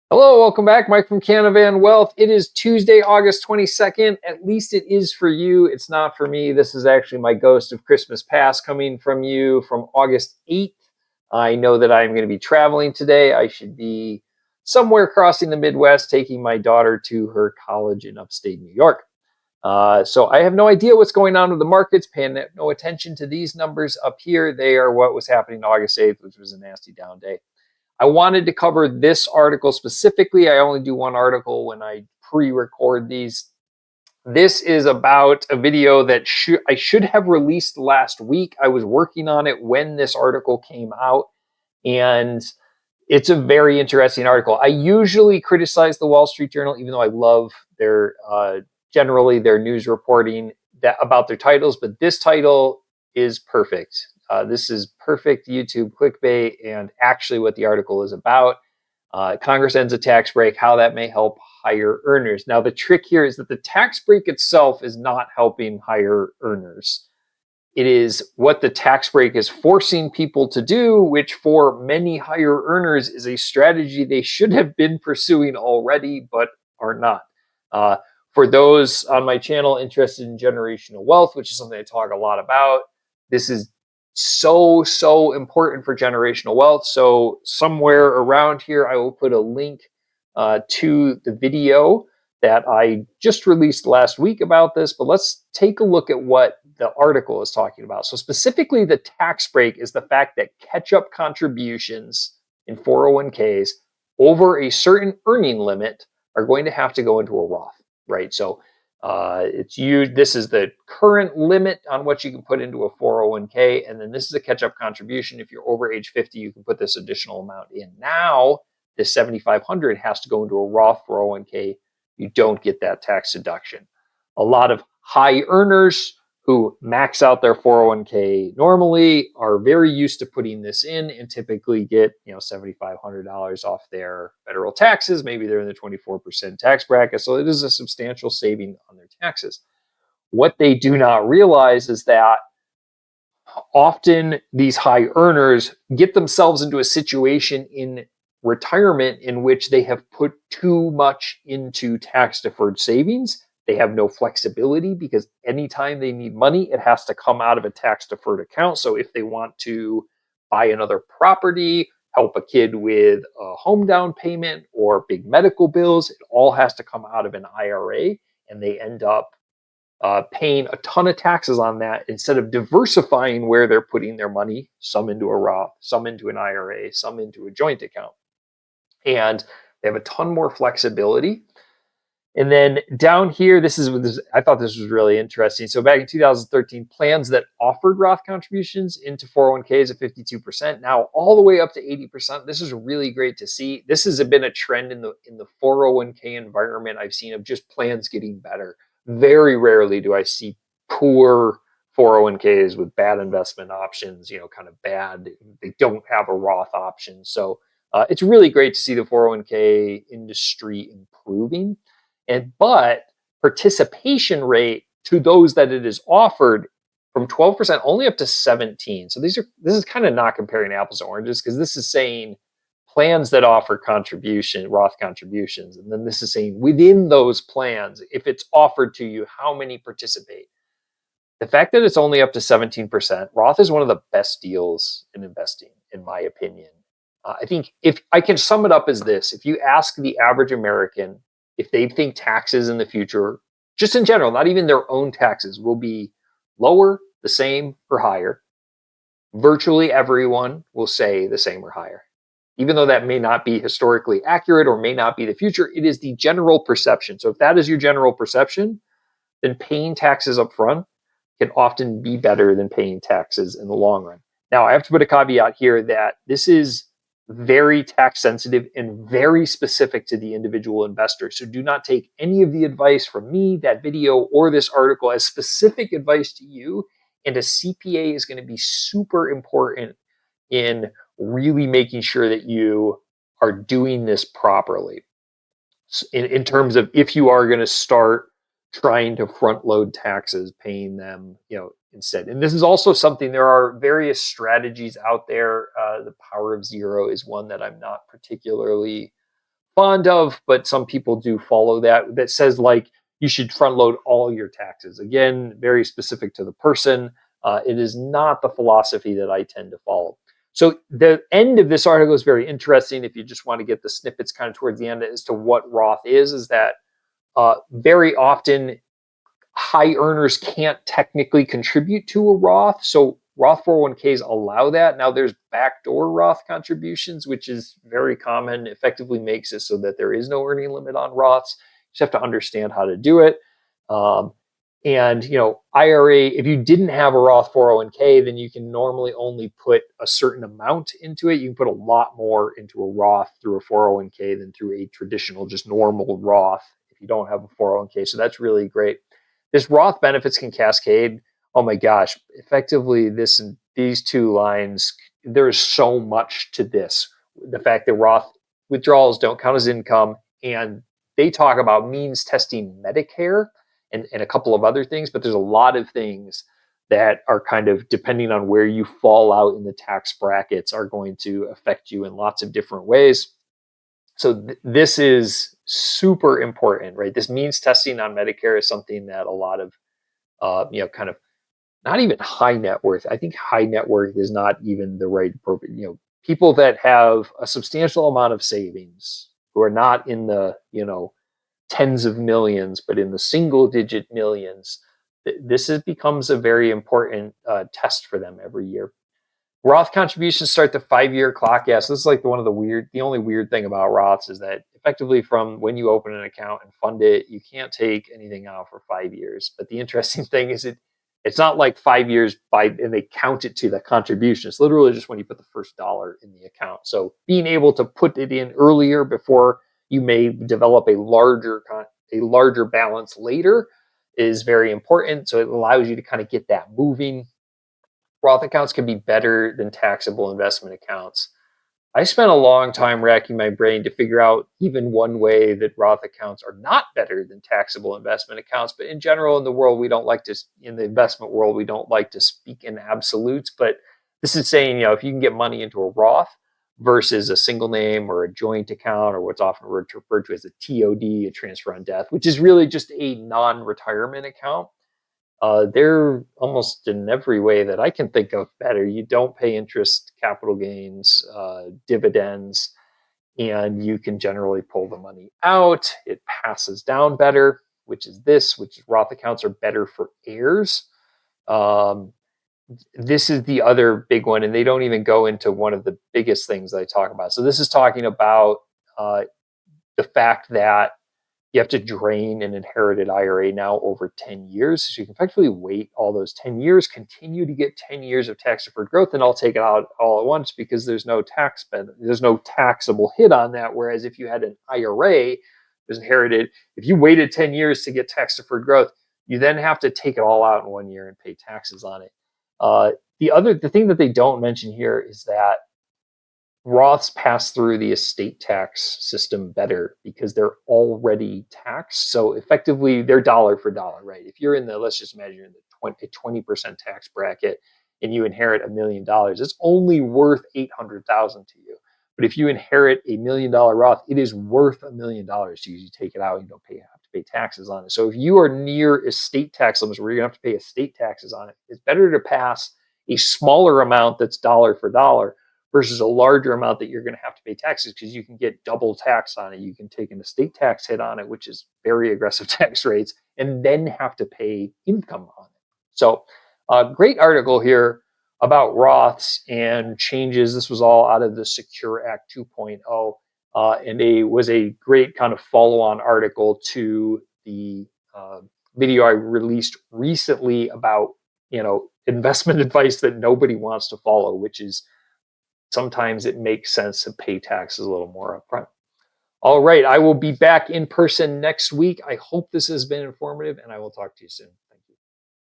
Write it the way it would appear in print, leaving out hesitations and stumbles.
Hello, welcome back. Mike from Canavan Wealth. It is Tuesday, August 22nd. At least it is for you. It's not for me. This is actually my ghost of Christmas past coming from you from August 8th. I know that I'm going to be traveling today. I should be somewhere crossing the Midwest, taking my daughter to her college in upstate New York. So I have no idea what's going on with the markets, paying no attention to these numbers up here. They are what was happening August 8th, which was a nasty down day. I wanted to cover this article specifically. I only do one article when I pre-record these. This is about a video that I should have released last week. I was working on it when this article came out, and it's a very interesting article. I usually criticize the Wall Street Journal, even though I love their generally their news reporting about their titles, but this title is perfect. This is perfect YouTube clickbait and actually what the article is about. Congress ends a tax break, how that may help higher earners. Now, the trick here is that the tax break itself is not helping higher earners. It is what the tax break is forcing people to do, which for many higher earners is a strategy they should have been pursuing already, but are not. For those on my channel interested in generational wealth, which is something I talk a lot about, this is so important for generational wealth. So somewhere around here, I will put a link to the video that I just released last week about this. But let's take a look at what the article is talking about. So specifically, the tax break is the fact that catch-up contributions in 401ks over a certain earning limit are going to have to go into a Roth, right? So this is the current limit on what you can put into a 401k, and then this is a catch-up contribution. If you're over age 50, you can put this additional amount in. Now, this 7,500 has to go into a Roth 401k. You don't get that tax deduction. A lot of high earners who max out their 401k normally are very used to putting this in and typically get $7,500 off their federal taxes. Maybe they're in the 24% tax bracket, so it is a substantial saving on their taxes. What they do not realize is that often these high earners get themselves into a situation in retirement in which they have put too much into tax deferred savings. They have no flexibility because anytime they need money, it has to come out of a tax deferred account. So if they want to buy another property, help a kid with a home down payment or big medical bills, it all has to come out of an IRA, and they end up paying a ton of taxes on that instead of diversifying where they're putting their money, some into a Roth, some into an IRA, some into a joint account. And they have a ton more flexibility. And then down here, I thought this was really interesting. So back in 2013, plans that offered Roth contributions into 401ks at 52%, now all the way up to 80%. This is really great to see. This has been a trend in the 401k environment I've seen of just plans getting better. Very rarely do I see poor 401ks with bad investment options, kind of bad. They don't have a Roth option. So it's really great to see the 401k industry improving. But participation rate to those that it is offered from 12% only up to 17%. So this is kind of not comparing apples to oranges, because this is saying plans that offer Roth contributions. And then this is saying within those plans, if it's offered to you, how many participate. The fact that it's only up to 17%, Roth is one of the best deals in investing, in my opinion. I think if I can sum it up as this: if you ask the average American if they think taxes in the future, just in general, not even their own taxes, will be lower, the same, or higher, virtually everyone will say the same or higher. Even though that may not be historically accurate or may not be the future, it is the general perception. So if that is your general perception, then paying taxes up front can often be better than paying taxes in the long run. Now, I have to put a caveat here that this is very tax sensitive and very specific to the individual investor. So do not take any of the advice from me, that video, or this article as specific advice to you. And a CPA is going to be super important in really making sure that you are doing this properly. In terms of if you are going to start trying to front load taxes, paying them, instead. And this is also something, there are various strategies out there. The power of zero is one that I'm not particularly fond of, but some people do follow that says like you should front load all your taxes. Again, very specific to the person. It is not the philosophy that I tend to follow. So the end of this article is very interesting. If you just want to get the snippets kind of towards the end as to what Roth is that very often high earners can't technically contribute to a Roth. So Roth 401ks allow that. Now there's backdoor Roth contributions, which is very common, effectively makes it so that there is no earning limit on Roths. You just have to understand how to do it. And IRA, if you didn't have a Roth 401k, then you can normally only put a certain amount into it. You can put a lot more into a Roth through a 401k than through a traditional, just normal Roth if you don't have a 401k. So that's really great. This Roth benefits can cascade. Oh my gosh, effectively these two lines, there's so much to this. The fact that Roth withdrawals don't count as income, and they talk about means testing Medicare and a couple of other things, but there's a lot of things that are kind of depending on where you fall out in the tax brackets are going to affect you in lots of different ways. So this is super important, right? This means testing on Medicare is something that a lot of, kind of not even high net worth. I think high net worth is not even the right appropriate. People that have a substantial amount of savings who are not in the, tens of millions, but in the single digit millions, this becomes a very important test for them every year. Roth contributions start the 5-year clock. Yeah, so this is like the only weird thing about Roths is that effectively from when you open an account and fund it, you can't take anything out for 5 years. But the interesting thing is it's not like 5 years and they count it to the contribution. It's literally just when you put the first dollar in the account. So being able to put it in earlier before you may develop a larger balance later is very important. So it allows you to kind of get that moving. Roth accounts can be better than taxable investment accounts. I spent a long time racking my brain to figure out even one way that Roth accounts are not better than taxable investment accounts. But in general, in the investment world, we don't like to speak in absolutes. But this is saying, if you can get money into a Roth versus a single name or a joint account, or what's often referred to as a TOD, a transfer on death, which is really just a non-retirement account. They're almost in every way that I can think of better. You don't pay interest, capital gains, dividends, and you can generally pull the money out. It passes down better, which is Roth accounts are better for heirs. This is the other big one, and they don't even go into one of the biggest things I talk about. So this is talking about the fact that you have to drain an inherited IRA now over 10 years. So you can effectively wait all those 10 years, continue to get 10 years of tax deferred growth, and I'll take it out all at once because there's no taxable hit on that. Whereas if you had an IRA that was inherited, if you waited 10 years to get tax deferred growth, you then have to take it all out in 1 year and pay taxes on it. The thing that they don't mention here is that Roths pass through the estate tax system better because they're already taxed. So effectively, they're dollar for dollar, right? If you're let's just imagine you're in the 20% tax bracket and you inherit $1 million, it's only worth $800,000 to you. But if you inherit $1 million Roth, it is worth $1 million to you. You take it out, you don't have to pay taxes on it. So if you are near estate tax limits where you're gonna have to pay estate taxes on it, it's better to pass a smaller amount that's dollar for dollar versus a larger amount that you're going to have to pay taxes, because you can get double tax on it. You can take an estate tax hit on it, which is very aggressive tax rates, and then have to pay income on it. So great article here about Roths and changes. This was all out of the Secure Act 2.0, and it was a great kind of follow-on article to the video I released recently about investment advice that nobody wants to follow, which is sometimes it makes sense to pay taxes a little more upfront. All right, I will be back in person next week. I hope this has been informative, and I will talk to you soon.